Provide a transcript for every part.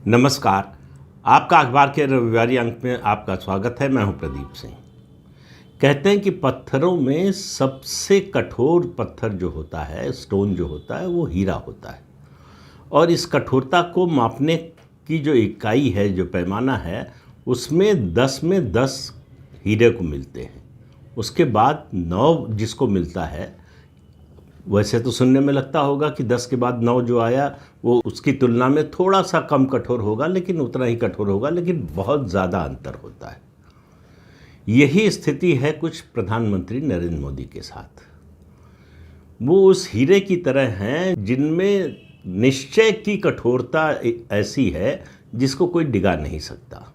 नमस्कार। आपका अखबार के रविवारी अंक में आपका स्वागत है। मैं हूं प्रदीप सिंह। कहते हैं कि पत्थरों में सबसे कठोर पत्थर जो होता है, स्टोन जो होता है, वो हीरा होता है। और इस कठोरता को मापने की जो इकाई है, जो पैमाना है, उसमें 10 में 10 हीरे को मिलते हैं। उसके बाद 9 जिसको मिलता है, वैसे तो सुनने में लगता होगा कि 10 के बाद 9 जो आया वो उसकी तुलना में थोड़ा सा कम कठोर होगा, लेकिन उतना ही कठोर होगा, लेकिन बहुत ज़्यादा अंतर होता है। यही स्थिति है कुछ प्रधानमंत्री नरेंद्र मोदी के साथ। वो उस हीरे की तरह हैं जिनमें निश्चय की कठोरता ऐसी है जिसको कोई डिगा नहीं सकता।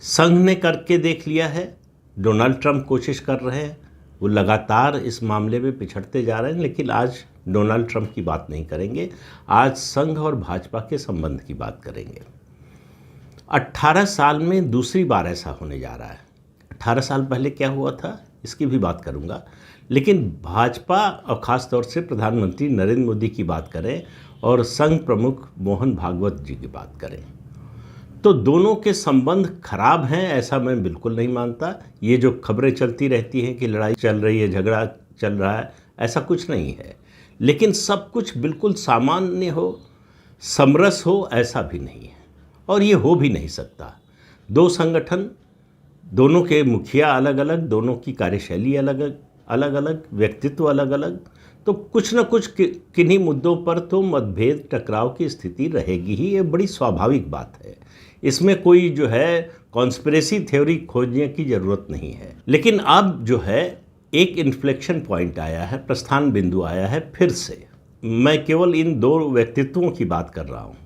संघ ने करके देख लिया है, डोनाल्ड ट्रंप कोशिश कर रहे हैं, वो लगातार इस मामले में पिछड़ते जा रहे हैं। लेकिन आज डोनाल्ड ट्रंप की बात नहीं करेंगे, आज संघ और भाजपा के संबंध की बात करेंगे। 18 साल में दूसरी बार ऐसा होने जा रहा है। 18 साल पहले क्या हुआ था इसकी भी बात करूंगा, लेकिन भाजपा और ख़ास तौर से प्रधानमंत्री नरेंद्र मोदी की बात करें और संघ प्रमुख मोहन भागवत जी की बात करें तो दोनों के संबंध खराब हैं, ऐसा मैं बिल्कुल नहीं मानता। ये जो खबरें चलती रहती हैं कि लड़ाई चल रही है, झगड़ा चल रहा है, ऐसा कुछ नहीं है। लेकिन सब कुछ बिल्कुल सामान्य हो, समरस हो, ऐसा भी नहीं है, और ये हो भी नहीं सकता। दो संगठन, दोनों के मुखिया अलग अलग, दोनों की कार्यशैली अलग अलग, व्यक्तित्व अलग अलग, तो कुछ न कुछ किन्हीं मुद्दों पर तो मतभेद, टकराव की स्थिति रहेगी ही। ये बड़ी स्वाभाविक बात है, इसमें कोई जो है कॉन्स्पिरेसी थ्योरी खोजने की ज़रूरत नहीं है। लेकिन अब जो है एक इन्फ्लेक्शन पॉइंट आया है, प्रस्थान बिंदु आया है फिर से। मैं केवल इन दो व्यक्तित्वों की बात कर रहा हूँ,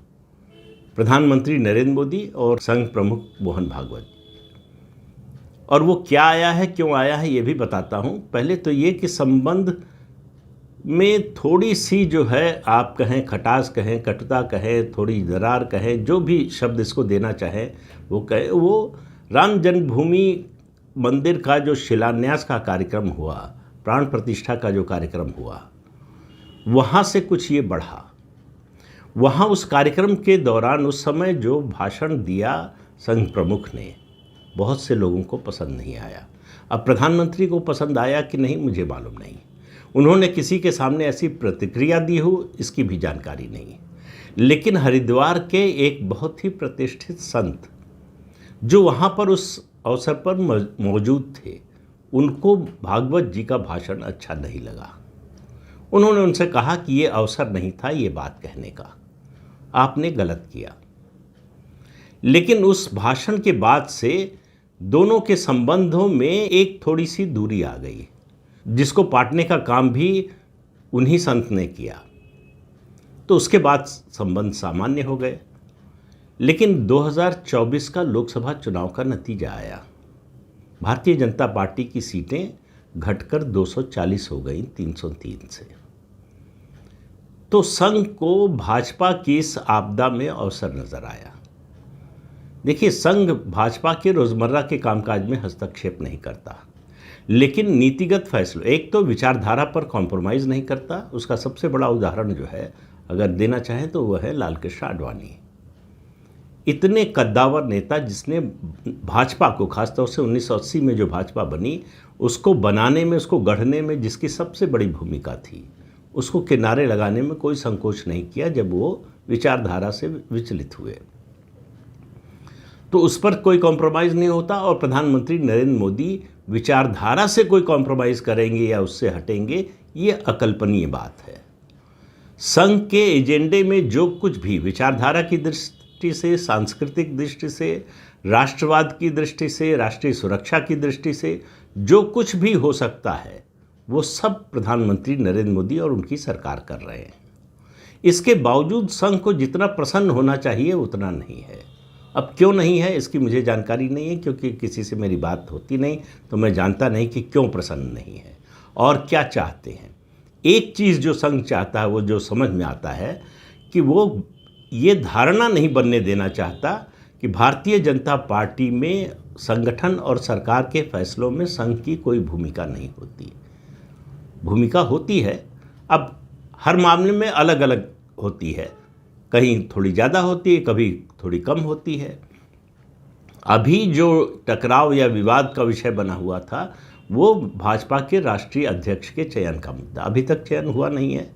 प्रधानमंत्री नरेंद्र मोदी और संघ प्रमुख मोहन भागवत। और वो क्या आया है, क्यों आया है, ये भी बताता हूँ। पहले तो ये कि संबंध में थोड़ी सी जो है, आप कहें खटास कहें, कटुता कहें, थोड़ी दरार कहें, जो भी शब्द इसको देना चाहें वो कहें। वो राम जन्मभूमि मंदिर का जो शिलान्यास का कार्यक्रम हुआ, प्राण प्रतिष्ठा का जो कार्यक्रम हुआ, वहाँ से कुछ ये बढ़ा। वहाँ उस कार्यक्रम के दौरान उस समय जो भाषण दिया संघ प्रमुख ने, बहुत से लोगों को पसंद नहीं आया। अब प्रधानमंत्री को पसंद आया कि नहीं मुझे मालूम नहीं, उन्होंने किसी के सामने ऐसी प्रतिक्रिया दी हो इसकी भी जानकारी नहीं। लेकिन हरिद्वार के एक बहुत ही प्रतिष्ठित संत जो वहाँ पर उस अवसर पर मौजूद थे, उनको भागवत जी का भाषण अच्छा नहीं लगा। उन्होंने उनसे कहा कि ये अवसर नहीं था ये बात कहने का, आपने गलत किया। लेकिन उस भाषण के बाद से दोनों के संबंधों में एक थोड़ी सी दूरी आ गई, जिसको पाटने का काम भी उन्हीं संत ने किया। तो उसके बाद संबंध सामान्य हो गए। लेकिन 2024 का लोकसभा चुनाव का नतीजा आया, भारतीय जनता पार्टी की सीटें घटकर 240 हो गई 303 से। तो संघ को भाजपा की इस आपदा में अवसर नजर आया। देखिए, संघ भाजपा के रोजमर्रा के कामकाज में हस्तक्षेप नहीं करता, लेकिन नीतिगत फैसलों, एक तो विचारधारा पर कॉम्प्रोमाइज़ नहीं करता। उसका सबसे बड़ा उदाहरण जो है अगर देना चाहें तो वह है लाल कृष्ण आडवाणी। इतने कद्दावर नेता जिसने भाजपा को, खासतौर से 1980 में जो भाजपा बनी, उसको बनाने में, उसको गढ़ने में जिसकी सबसे बड़ी भूमिका थी, उसको किनारे लगाने में कोई संकोच नहीं किया जब वो विचारधारा से विचलित हुए। तो उस पर कोई कॉम्प्रोमाइज़ नहीं होता। और प्रधानमंत्री नरेंद्र मोदी विचारधारा से कोई कॉम्प्रोमाइज़ करेंगे या उससे हटेंगे, ये अकल्पनीय बात है। संघ के एजेंडे में जो कुछ भी विचारधारा की दृष्टि से, सांस्कृतिक दृष्टि से, राष्ट्रवाद की दृष्टि से, राष्ट्रीय सुरक्षा की दृष्टि से जो कुछ भी हो सकता है, वो सब प्रधानमंत्री नरेंद्र मोदी और उनकी सरकार कर रहे हैं। इसके बावजूद संघ को जितना प्रसन्न होना चाहिए उतना नहीं है। अब क्यों नहीं है इसकी मुझे जानकारी नहीं है, क्योंकि किसी से मेरी बात होती नहीं, तो मैं जानता नहीं कि क्यों प्रसन्न नहीं है और क्या चाहते हैं। एक चीज़ जो संघ चाहता है, वो जो समझ में आता है कि वो ये धारणा नहीं बनने देना चाहता कि भारतीय जनता पार्टी में संगठन और सरकार के फैसलों में संघ की कोई भूमिका नहीं होती। भूमिका होती है, अब हर मामले में अलग अलग होती है। कहीं थोड़ी ज़्यादा होती है, कभी थोड़ी कम होती है। अभी जो टकराव या विवाद का विषय बना हुआ था वो भाजपा के राष्ट्रीय अध्यक्ष के चयन का मुद्दा, अभी तक चयन हुआ नहीं है।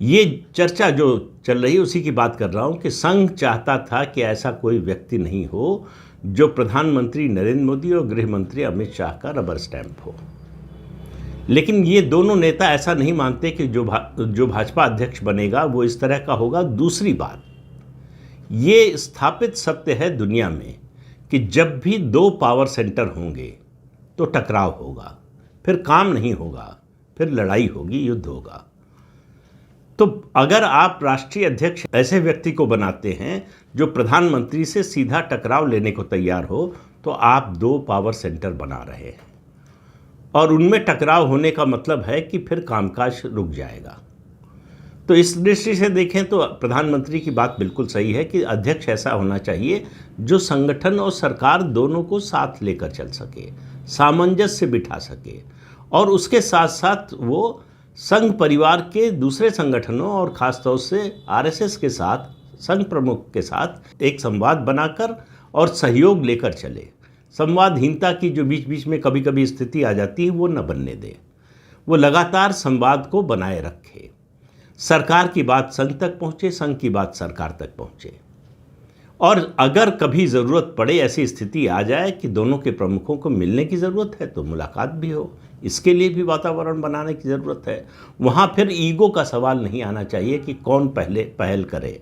ये चर्चा जो चल रही है उसी की बात कर रहा हूँ कि संघ चाहता था कि ऐसा कोई व्यक्ति नहीं हो जो प्रधानमंत्री नरेंद्र मोदी और गृह मंत्री अमित शाह का रबर स्टैंप हो। लेकिन ये दोनों नेता ऐसा नहीं मानते कि जो भाजपा अध्यक्ष बनेगा वो इस तरह का होगा। दूसरी बात, ये स्थापित सत्य है दुनिया में कि जब भी दो पावर सेंटर होंगे तो टकराव होगा, फिर काम नहीं होगा, फिर लड़ाई होगी, युद्ध होगा। तो अगर आप राष्ट्रीय अध्यक्ष ऐसे व्यक्ति को बनाते हैं जो प्रधानमंत्री से सीधा टकराव लेने को तैयार हो, तो आप दो पावर सेंटर बना रहे हैं और उनमें टकराव होने का मतलब है कि फिर कामकाज रुक जाएगा। तो इस दृष्टि से देखें तो प्रधानमंत्री की बात बिल्कुल सही है कि अध्यक्ष ऐसा होना चाहिए जो संगठन और सरकार दोनों को साथ लेकर चल सके, सामंजस्य बिठा सके, और उसके साथ साथ वो संघ परिवार के दूसरे संगठनों और ख़ासतौर से आरएसएस के साथ, संघ प्रमुख के साथ एक संवाद बनाकर और सहयोग लेकर चले। संवादहीनता की जो बीच बीच में कभी कभी स्थिति आ जाती है वो न बनने दे, वो लगातार संवाद को बनाए रखे। सरकार की बात संघ तक पहुँचे, संघ की बात सरकार तक पहुँचे, और अगर कभी ज़रूरत पड़े, ऐसी स्थिति आ जाए कि दोनों के प्रमुखों को मिलने की ज़रूरत है तो मुलाकात भी हो, इसके लिए भी वातावरण बनाने की ज़रूरत है। वहाँ फिर ईगो का सवाल नहीं आना चाहिए कि कौन पहले पहल करे।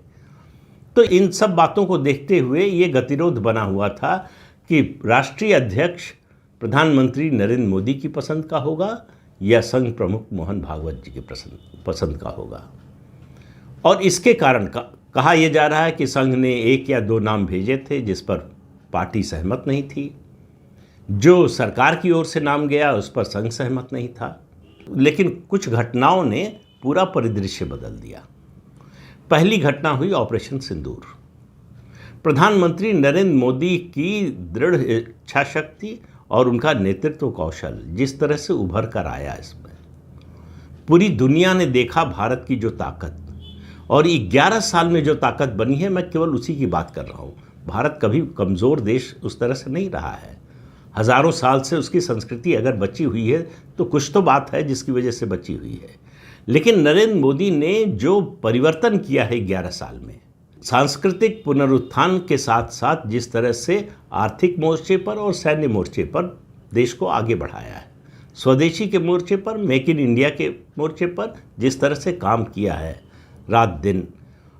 तो इन सब बातों को देखते हुए ये गतिरोध बना हुआ था कि राष्ट्रीय अध्यक्ष प्रधानमंत्री नरेंद्र मोदी की पसंद का होगा या संघ प्रमुख मोहन भागवत जी की पसंद का होगा। और इसके कारण कहा यह जा रहा है कि संघ ने एक या दो नाम भेजे थे जिस पर पार्टी सहमत नहीं थी, जो सरकार की ओर से नाम गया उस पर संघ सहमत नहीं था। लेकिन कुछ घटनाओं ने पूरा परिदृश्य बदल दिया। पहली घटना हुई ऑपरेशन सिंदूर। प्रधानमंत्री नरेंद्र मोदी की दृढ़ इच्छा शक्ति और उनका नेतृत्व कौशल जिस तरह से उभर कर आया, इसमें पूरी दुनिया ने देखा भारत की जो ताकत, और 11 साल में जो ताकत बनी है, मैं केवल उसी की बात कर रहा हूँ। भारत कभी कमज़ोर देश उस तरह से नहीं रहा है। हज़ारों साल से उसकी संस्कृति अगर बची हुई है तो कुछ तो बात है जिसकी वजह से बची हुई है। लेकिन नरेंद्र मोदी ने जो परिवर्तन किया है 11 साल में, सांस्कृतिक पुनरुत्थान के साथ साथ जिस तरह से आर्थिक मोर्चे पर और सैन्य मोर्चे पर देश को आगे बढ़ाया है, स्वदेशी के मोर्चे पर, मेक इन इंडिया के मोर्चे पर जिस तरह से काम किया है रात दिन,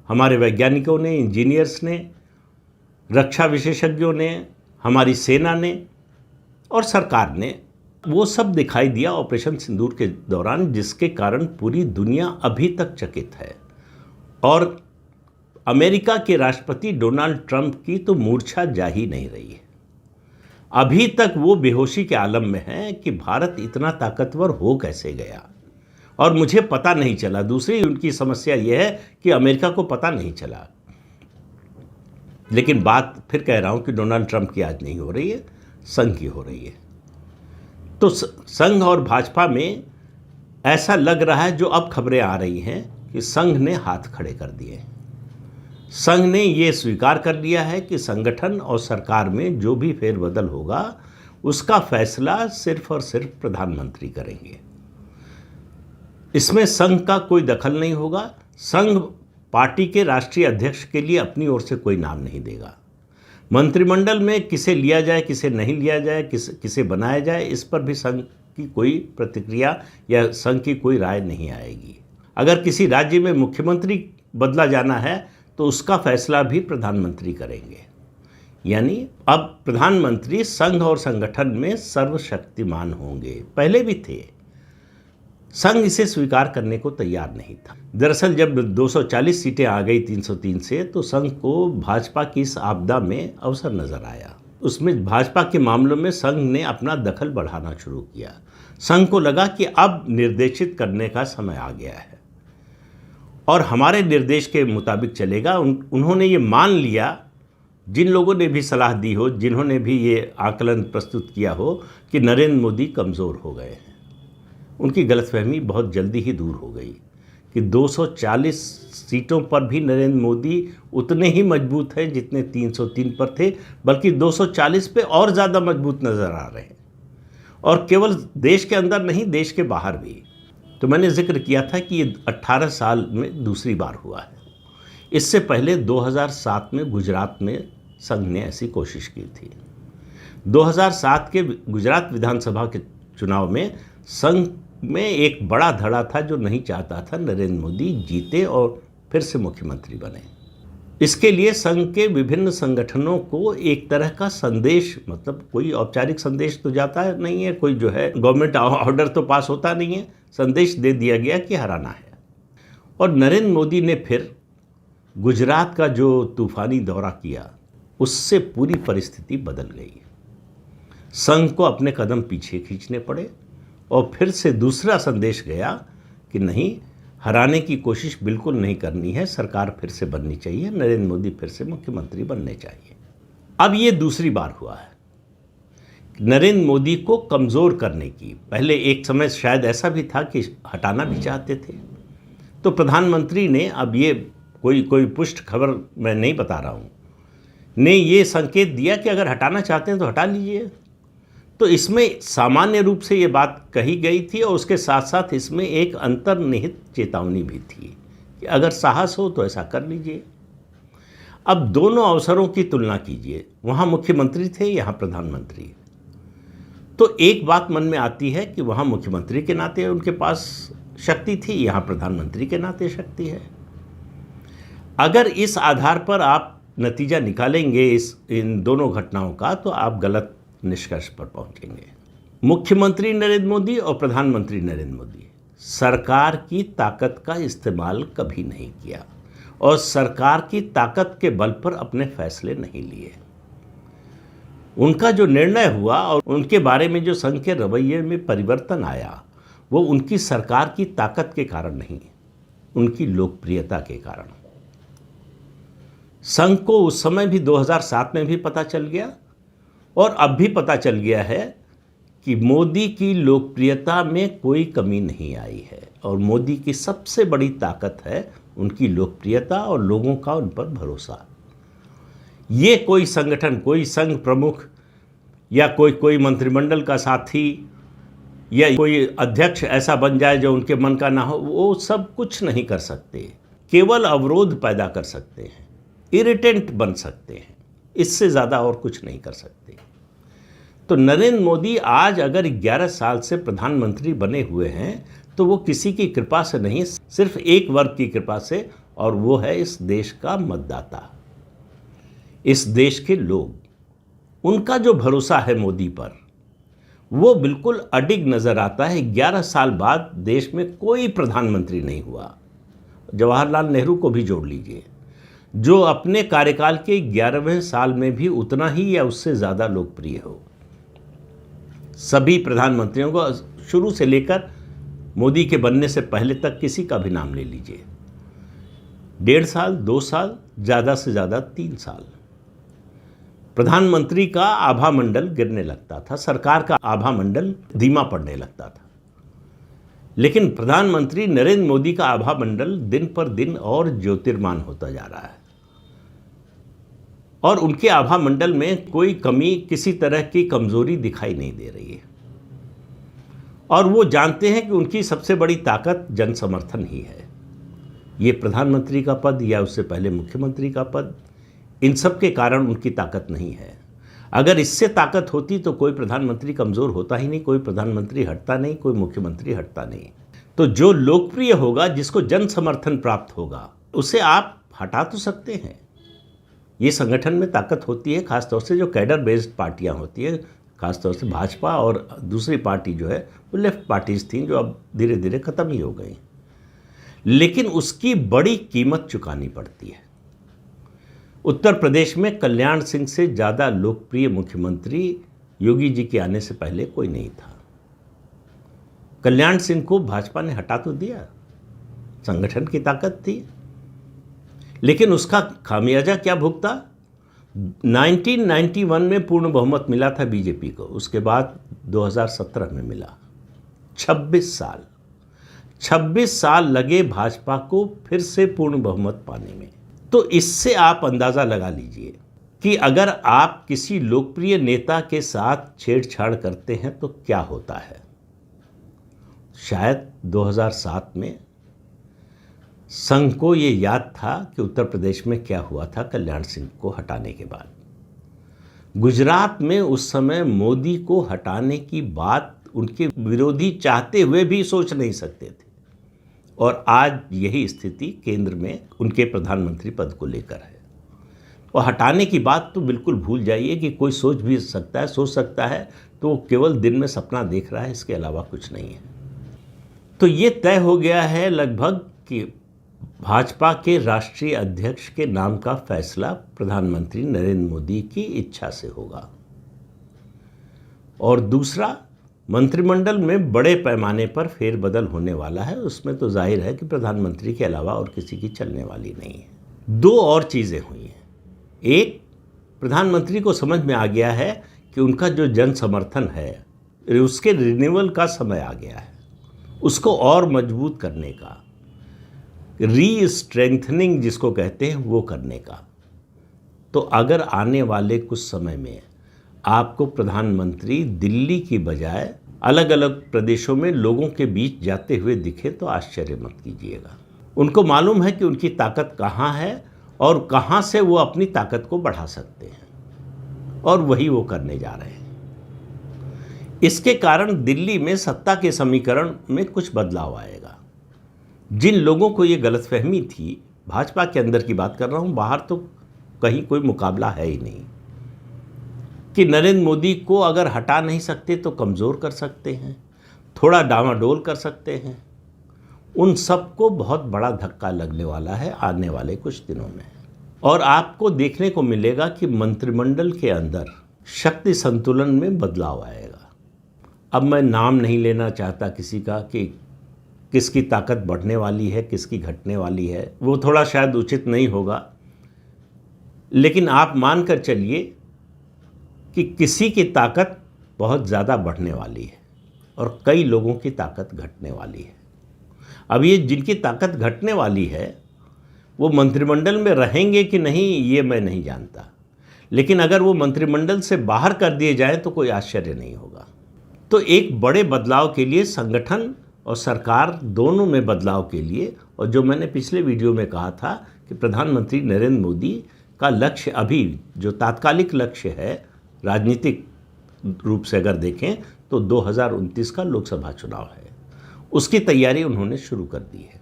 हमारे वैज्ञानिकों ने, इंजीनियर्स ने, रक्षा विशेषज्ञों ने, हमारी सेना ने और सरकार ने, वो सब दिखाई दिया ऑपरेशन सिंदूर के दौरान, जिसके कारण पूरी दुनिया अभी तक चकित है। और अमेरिका के राष्ट्रपति डोनाल्ड ट्रंप की तो मूर्छा जा ही नहीं रही है। अभी तक वो बेहोशी के आलम में है कि भारत इतना ताकतवर हो कैसे गया और मुझे पता नहीं चला। दूसरी उनकी समस्या यह है कि अमेरिका को पता नहीं चला। लेकिन बात फिर कह रहा हूं कि डोनाल्ड ट्रंप की आज नहीं हो रही है, संघ की हो रही है। तो संघ और भाजपा में ऐसा लग रहा है, जो अब खबरें आ रही हैं कि संघ ने हाथ खड़े कर दिए। संघ ने ये स्वीकार कर लिया है कि संगठन और सरकार में जो भी फेरबदल होगा उसका फैसला सिर्फ और सिर्फ प्रधानमंत्री करेंगे। इसमें संघ का कोई दखल नहीं होगा। संघ पार्टी के राष्ट्रीय अध्यक्ष के लिए अपनी ओर से कोई नाम नहीं देगा। मंत्रिमंडल में किसे लिया जाए, किसे नहीं लिया जाए, किसे बनाया जाए, इस पर भी संघ की कोई प्रतिक्रिया या संघ की कोई राय नहीं आएगी। अगर किसी राज्य में मुख्यमंत्री बदला जाना है तो उसका फैसला भी प्रधानमंत्री करेंगे। यानी अब प्रधानमंत्री संघ और संगठन में सर्वशक्तिमान होंगे। पहले भी थे, संघ इसे स्वीकार करने को तैयार नहीं था। दरअसल जब 240 सीटें आ गई 303 से, तो संघ को भाजपा की इस आपदा में अवसर नजर आया। उसमें भाजपा के मामलों में संघ ने अपना दखल बढ़ाना शुरू किया। संघ को लगा कि अब निर्देशित करने का समय आ गया है और हमारे निर्देश के मुताबिक चलेगा। उन्होंने ये मान लिया, जिन लोगों ने भी सलाह दी हो, जिन्होंने भी ये आकलन प्रस्तुत किया हो कि नरेंद्र मोदी कमज़ोर हो गए हैं, उनकी गलतफहमी बहुत जल्दी ही दूर हो गई कि 240 सीटों पर भी नरेंद्र मोदी उतने ही मजबूत हैं जितने 303 पर थे, बल्कि 240 पे और ज़्यादा मजबूत नज़र आ रहे हैं, और केवल देश के अंदर नहीं, देश के बाहर भी। तो मैंने जिक्र किया था कि ये 18 साल में दूसरी बार हुआ है। इससे पहले 2007 में गुजरात में संघ ने ऐसी कोशिश की थी। 2007 के गुजरात विधानसभा के चुनाव में संघ में एक बड़ा धड़ा था जो नहीं चाहता था नरेंद्र मोदी जीते और फिर से मुख्यमंत्री बने। इसके लिए संघ के विभिन्न संगठनों को एक तरह का संदेश, मतलब कोई औपचारिक संदेश तो जाता नहीं है, कोई जो है गवर्नमेंट ऑर्डर तो पास होता नहीं है, संदेश दे दिया गया कि हराना है। और नरेंद्र मोदी ने फिर गुजरात का जो तूफानी दौरा किया, उससे पूरी परिस्थिति बदल गई। संघ को अपने कदम पीछे खींचने पड़े और फिर से दूसरा संदेश गया कि नहीं, हराने की कोशिश बिल्कुल नहीं करनी है, सरकार फिर से बननी चाहिए, नरेंद्र मोदी फिर से मुख्यमंत्री बनने चाहिए। अब ये दूसरी बार हुआ है नरेंद्र मोदी को कमज़ोर करने की। पहले एक समय शायद ऐसा भी था कि हटाना भी चाहते थे, तो प्रधानमंत्री ने, अब ये कोई पुष्ट खबर मैं नहीं बता रहा हूँ, ने ये संकेत दिया कि अगर हटाना चाहते हैं तो हटा लीजिए। तो इसमें सामान्य रूप से ये बात कही गई थी और उसके साथ साथ इसमें एक अंतर्निहित चेतावनी भी थी कि अगर साहस हो तो ऐसा कर लीजिए। अब दोनों अवसरों की तुलना कीजिए, वहाँ मुख्यमंत्री थे, यहाँ प्रधानमंत्री। तो एक बात मन में आती है कि वहाँ मुख्यमंत्री के नाते उनके पास शक्ति थी, यहाँ प्रधानमंत्री के नाते शक्ति है। अगर इस आधार पर आप नतीजा निकालेंगे इन दोनों घटनाओं का, तो आप गलत निष्कर्ष पर पहुंचेंगे। मुख्यमंत्री नरेंद्र मोदी और प्रधानमंत्री नरेंद्र मोदी सरकार की ताकत का इस्तेमाल कभी नहीं किया और सरकार की ताकत के बल पर अपने फैसले नहीं लिए। उनका जो निर्णय हुआ और उनके बारे में जो संघ के रवैये में परिवर्तन आया, वो उनकी सरकार की ताकत के कारण नहीं, उनकी लोकप्रियता के कारण। संघ को उस समय भी 2007 में भी पता चल गया और अब भी पता चल गया है कि मोदी की लोकप्रियता में कोई कमी नहीं आई है और मोदी की सबसे बड़ी ताकत है उनकी लोकप्रियता और लोगों का उन पर भरोसा। ये कोई संगठन, कोई संघ प्रमुख या कोई मंत्रिमंडल का साथी या कोई अध्यक्ष ऐसा बन जाए जो उनके मन का ना हो, वो सब कुछ नहीं कर सकते। केवल अवरोध पैदा कर सकते हैं, इरिटेंट बन सकते हैं, इससे ज़्यादा और कुछ नहीं कर सकते। तो नरेंद्र मोदी आज अगर 11 साल से प्रधानमंत्री बने हुए हैं तो वो किसी की कृपा से नहीं, सिर्फ एक वर्ग की कृपा से, और वो है इस देश का मतदाता, इस देश के लोग। उनका जो भरोसा है मोदी पर, वो बिल्कुल अडिग नज़र आता है। 11 साल बाद देश में कोई प्रधानमंत्री नहीं हुआ, जवाहरलाल नेहरू को भी जोड़ लीजिए, जो अपने कार्यकाल के 11वें साल में भी उतना ही या उससे ज़्यादा लोकप्रिय हो। सभी प्रधानमंत्रियों को शुरू से लेकर मोदी के बनने से पहले तक किसी का भी नाम ले लीजिए, 1.5 साल, 2 साल, ज़्यादा से ज़्यादा 3 साल प्रधानमंत्री का आभा मंडल गिरने लगता था, सरकार का आभा मंडल धीमा पड़ने लगता था। लेकिन प्रधानमंत्री नरेंद्र मोदी का आभा मंडल दिन पर दिन और ज्योतिर्मान होता जा रहा है और उनके आभा मंडल में कोई कमी, किसी तरह की कमजोरी दिखाई नहीं दे रही है। और वो जानते हैं कि उनकी सबसे बड़ी ताकत जन समर्थन ही है। ये प्रधानमंत्री का पद या उससे पहले मुख्यमंत्री का पद, इन सब के कारण उनकी ताकत नहीं है। अगर इससे ताकत होती तो कोई प्रधानमंत्री कमज़ोर होता ही नहीं, कोई प्रधानमंत्री हटता नहीं, कोई मुख्यमंत्री हटता नहीं। तो जो लोकप्रिय होगा, जिसको जन समर्थन प्राप्त होगा, उसे आप हटा तो सकते हैं। ये संगठन में ताकत होती है, खासतौर से जो कैडर बेस्ड पार्टियां होती है, खासतौर से भाजपा और दूसरी पार्टी जो है वो लेफ्ट पार्टीज थी, जो अब धीरे धीरे ख़त्म ही हो गई। लेकिन उसकी बड़ी कीमत चुकानी पड़ती है। उत्तर प्रदेश में कल्याण सिंह से ज़्यादा लोकप्रिय मुख्यमंत्री योगी जी के आने से पहले कोई नहीं था। कल्याण सिंह को भाजपा ने हटा तो दिया, संगठन की ताकत थी, लेकिन उसका खामियाजा क्या भुगता? 1991 में पूर्ण बहुमत मिला था बीजेपी को, उसके बाद 2017 में मिला। 26 26 साल लगे भाजपा को फिर से पूर्ण बहुमत पाने में। तो इससे आप अंदाज़ा लगा लीजिए कि अगर आप किसी लोकप्रिय नेता के साथ छेड़छाड़ करते हैं तो क्या होता है। शायद 2007 में संघ को ये याद था कि उत्तर प्रदेश में क्या हुआ था कल्याण सिंह को हटाने के बाद। गुजरात में उस समय मोदी को हटाने की बात उनके विरोधी चाहते हुए भी सोच नहीं सकते थे, और आज यही स्थिति केंद्र में उनके प्रधानमंत्री पद को लेकर है। और हटाने की बात तो बिल्कुल भूल जाइए कि कोई सोच भी सकता है, सोच सकता है तो वो केवल दिन में सपना देख रहा है, इसके अलावा कुछ नहीं है। तो ये तय हो गया है लगभग कि भाजपा के राष्ट्रीय अध्यक्ष के नाम का फैसला प्रधानमंत्री नरेंद्र मोदी की इच्छा से होगा। और दूसरा, मंत्रिमंडल में बड़े पैमाने पर फेरबदल होने वाला है। उसमें तो जाहिर है कि प्रधानमंत्री के अलावा और किसी की चलने वाली नहीं है। दो और चीज़ें हुई हैं। एक, प्रधानमंत्री को समझ में आ गया है कि उनका जो जन समर्थन है उसके रिन्यूअल का समय आ गया है, उसको और मजबूत करने का, री स्ट्रेंथनिंग जिसको कहते हैं वो करने का। तो अगर आने वाले कुछ समय में आपको प्रधानमंत्री दिल्ली की बजाय अलग अलग प्रदेशों में लोगों के बीच जाते हुए दिखे तो आश्चर्य मत कीजिएगा। उनको मालूम है कि उनकी ताकत कहाँ है और कहाँ से वो अपनी ताकत को बढ़ा सकते हैं, और वही वो करने जा रहे हैं। इसके कारण दिल्ली में सत्ता के समीकरण में कुछ बदलाव आएगा। जिन लोगों को ये गलतफहमी थी, भाजपा के अंदर की बात कर रहा हूँ, बाहर तो कहीं कोई मुकाबला है ही नहीं, कि नरेंद्र मोदी को अगर हटा नहीं सकते तो कमज़ोर कर सकते हैं, थोड़ा डामाडोल कर सकते हैं, उन सबको बहुत बड़ा धक्का लगने वाला है आने वाले कुछ दिनों में। और आपको देखने को मिलेगा कि मंत्रिमंडल के अंदर शक्ति संतुलन में बदलाव आएगा। अब मैं नाम नहीं लेना चाहता किसी का कि किसकी ताकत बढ़ने वाली है, किसकी घटने वाली है, वो थोड़ा शायद उचित नहीं होगा, लेकिन आप मान कर चलिए कि किसी की ताकत बहुत ज़्यादा बढ़ने वाली है और कई लोगों की ताकत घटने वाली है। अब ये जिनकी ताकत घटने वाली है वो मंत्रिमंडल में रहेंगे कि नहीं ये मैं नहीं जानता, लेकिन अगर वो मंत्रिमंडल से बाहर कर दिए जाएं तो कोई आश्चर्य नहीं होगा। तो एक बड़े बदलाव के लिए संगठन और सरकार दोनों में बदलाव के लिए, और जो मैंने पिछले वीडियो में कहा था कि प्रधानमंत्री नरेंद्र मोदी का लक्ष्य अभी जो तात्कालिक लक्ष्य है राजनीतिक रूप से अगर देखें तो 2029 का लोकसभा चुनाव है, उसकी तैयारी उन्होंने शुरू कर दी है।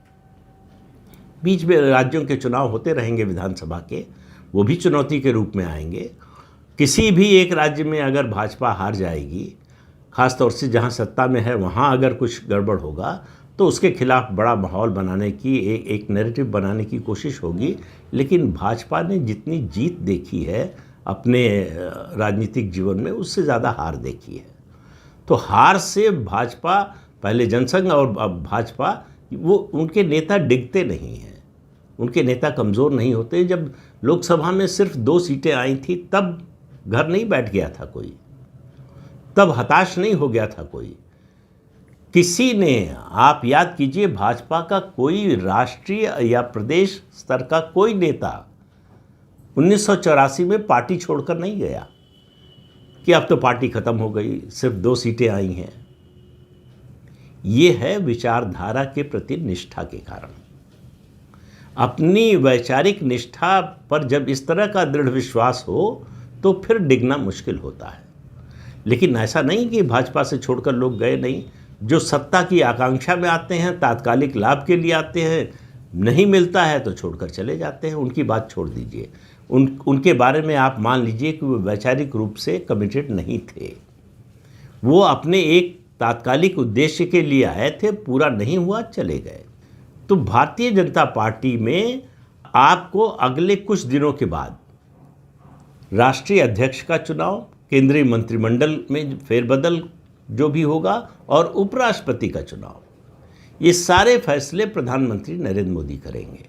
बीच में राज्यों के चुनाव होते रहेंगे विधानसभा के, वो भी चुनौती के रूप में आएंगे। किसी भी एक राज्य में अगर भाजपा हार जाएगी, ख़ासतौर से जहां सत्ता में है वहां अगर कुछ गड़बड़ होगा तो उसके खिलाफ बड़ा माहौल बनाने की एक नैरेटिव बनाने की कोशिश होगी। लेकिन भाजपा ने जितनी जीत देखी है अपने राजनीतिक जीवन में, उससे ज़्यादा हार देखी है। तो हार से भाजपा, पहले जनसंघ और अब भाजपा, वो उनके नेता डिगते नहीं हैं, उनके नेता कमज़ोर नहीं होते। जब लोकसभा में सिर्फ 2 सीटें आई थी तब घर नहीं बैठ गया था कोई, तब हताश नहीं हो गया था कोई। किसी ने, आप याद कीजिए, भाजपा का कोई राष्ट्रीय या प्रदेश स्तर का कोई नेता 1984 में पार्टी छोड़कर नहीं गया कि अब तो पार्टी खत्म हो गई, सिर्फ 2 सीटें आई हैं। ये है विचारधारा के प्रति निष्ठा के कारण। अपनी वैचारिक निष्ठा पर जब इस तरह का दृढ़ विश्वास हो तो फिर डिगना मुश्किल होता है। लेकिन ऐसा नहीं कि भाजपा से छोड़कर लोग गए नहीं। जो सत्ता की आकांक्षा में आते हैं, तात्कालिक लाभ के लिए आते हैं, नहीं मिलता है तो छोड़कर चले जाते हैं, उनकी बात छोड़ दीजिए। उनके बारे में आप मान लीजिए कि वो वैचारिक रूप से कमिटेड नहीं थे। वो अपने एक तात्कालिक उद्देश्य के लिए आए थे, पूरा नहीं हुआ चले गए। तो भारतीय जनता पार्टी में आपको अगले कुछ दिनों के बाद राष्ट्रीय अध्यक्ष का चुनाव, केंद्रीय मंत्रिमंडल में फेरबदल जो भी होगा, और उपराष्ट्रपति का चुनाव, ये सारे फैसले प्रधानमंत्री नरेंद्र मोदी करेंगे।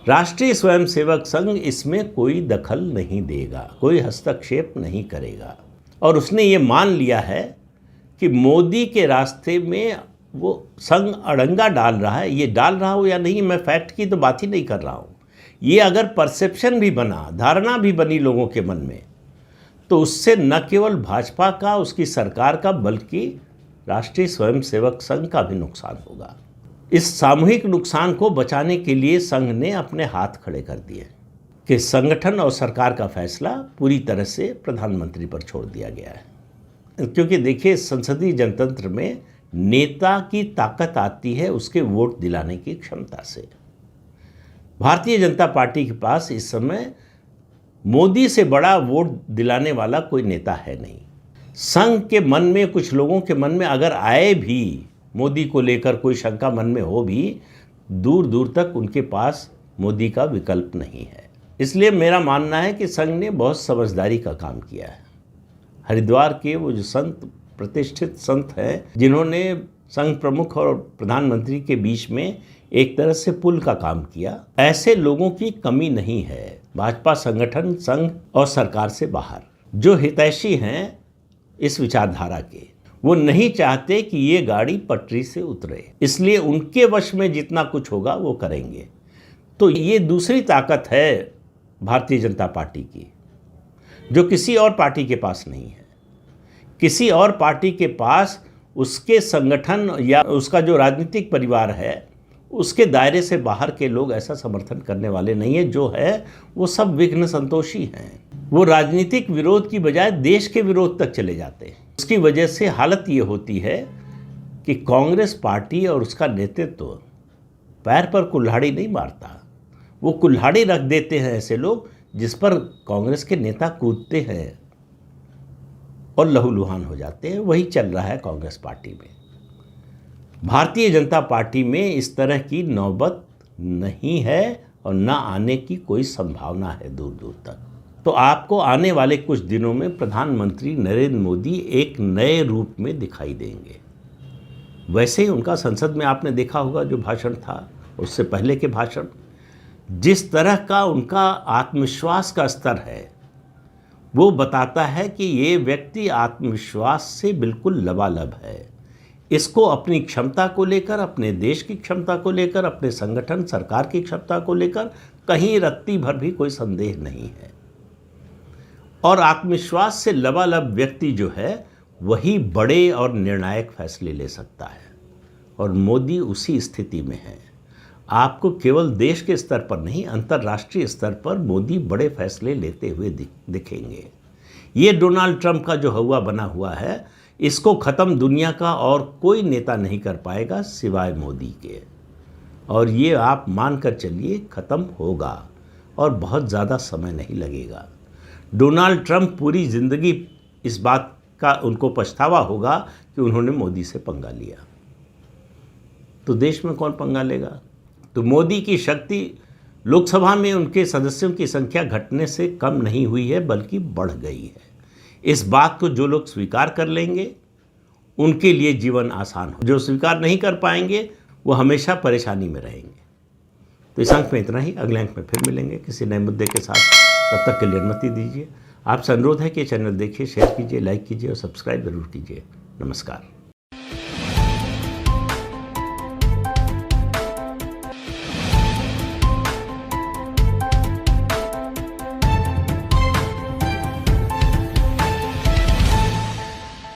राष्ट्रीय स्वयंसेवक संघ इसमें कोई दखल नहीं देगा, कोई हस्तक्षेप नहीं करेगा। और उसने ये मान लिया है कि मोदी के रास्ते में वो संघ अड़ंगा डाल रहा है। ये डाल रहा हो या नहीं, मैं फैक्ट की तो बात ही नहीं कर रहा हूँ। ये अगर परसेप्शन भी बना, धारणा भी बनी लोगों के मन में, तो उससे न केवल भाजपा का, उसकी सरकार का, बल्कि राष्ट्रीय स्वयंसेवक संघ का भी नुकसान होगा। इस सामूहिक नुकसान को बचाने के लिए संघ ने अपने हाथ खड़े कर दिए कि संगठन और सरकार का फैसला पूरी तरह से प्रधानमंत्री पर छोड़ दिया गया है। क्योंकि देखिए, संसदीय जनतंत्र में नेता की ताकत आती है उसके वोट दिलाने की क्षमता से। भारतीय जनता पार्टी के पास इस समय मोदी से बड़ा वोट दिलाने वाला कोई नेता है नहीं। संघ के मन में, कुछ लोगों के मन में अगर आए भी, मोदी को लेकर कोई शंका मन में हो भी, दूर दूर तक उनके पास मोदी का विकल्प नहीं है। इसलिए मेरा मानना है कि संघ ने बहुत समझदारी का काम किया है। हरिद्वार के वो जो संत, प्रतिष्ठित संत हैं, जिन्होंने संघ प्रमुख और प्रधानमंत्री के बीच में एक तरह से पुल का काम किया, ऐसे लोगों की कमी नहीं है भाजपा संगठन, संघ और सरकार से बाहर। जो हितैषी हैं इस विचारधारा के, वो नहीं चाहते कि ये गाड़ी पटरी से उतरे, इसलिए उनके वश में जितना कुछ होगा वो करेंगे। तो ये दूसरी ताकत है भारतीय जनता पार्टी की, जो किसी और पार्टी के पास नहीं है। किसी और पार्टी के पास उसके संगठन या उसका जो राजनीतिक परिवार है, उसके दायरे से बाहर के लोग ऐसा समर्थन करने वाले नहीं है। जो है वो सब विघ्न संतोषी हैं। वो राजनीतिक विरोध की बजाय देश के विरोध तक चले जाते हैं। उसकी वजह से हालत ये होती है कि कांग्रेस पार्टी और उसका नेतृत्व पैर पर कुल्हाड़ी नहीं मारता। वो कुल्हाड़ी रख देते हैं ऐसे लोग जिस पर कांग्रेस के नेता कूदते हैं और लहूलुहान हो जाते हैं। वही चल रहा है कांग्रेस पार्टी में। भारतीय जनता पार्टी में इस तरह की नौबत नहीं है और ना आने की कोई संभावना है दूर दूर तक। तो आपको आने वाले कुछ दिनों में प्रधानमंत्री नरेंद्र मोदी एक नए रूप में दिखाई देंगे। वैसे ही उनका संसद में आपने देखा होगा जो भाषण था, उससे पहले के भाषण, जिस तरह का उनका आत्मविश्वास का स्तर है, वो बताता है कि ये व्यक्ति आत्मविश्वास से बिल्कुल लबालब है। इसको अपनी क्षमता को लेकर, अपने देश की क्षमता को लेकर, अपने संगठन, सरकार की क्षमता को लेकर कहीं रत्ती भर भी कोई संदेह नहीं है। और आत्मविश्वास से लबालब व्यक्ति जो है, वही बड़े और निर्णायक फैसले ले सकता है। और मोदी उसी स्थिति में है। आपको केवल देश के स्तर पर नहीं, अंतर्राष्ट्रीय स्तर पर मोदी बड़े फैसले लेते हुए दिखेंगे। ये डोनाल्ड ट्रंप का जो हवा बना हुआ है, इसको ख़त्म दुनिया का और कोई नेता नहीं कर पाएगा सिवाय मोदी के। और ये आप मान कर चलिए ख़त्म होगा और बहुत ज़्यादा समय नहीं लगेगा। डोनाल्ड ट्रंप पूरी ज़िंदगी इस बात का उनको पछतावा होगा कि उन्होंने मोदी से पंगा लिया। तो देश में कौन पंगा लेगा? तो मोदी की शक्ति लोकसभा में उनके सदस्यों की संख्या घटने से कम नहीं हुई है, बल्कि बढ़ गई है। इस बात को जो लोग स्वीकार कर लेंगे, उनके लिए जीवन आसान हो। जो स्वीकार नहीं कर पाएंगे, वो हमेशा परेशानी में रहेंगे। तो इस अंक में इतना ही। अगले अंक में फिर मिलेंगे किसी नए मुद्दे के साथ। तब तक के लिए अनुमति दीजिए। आपसे अनुरोध है कि चैनल देखिए, शेयर कीजिए, लाइक कीजिए और सब्सक्राइब जरूर कीजिए। नमस्कार।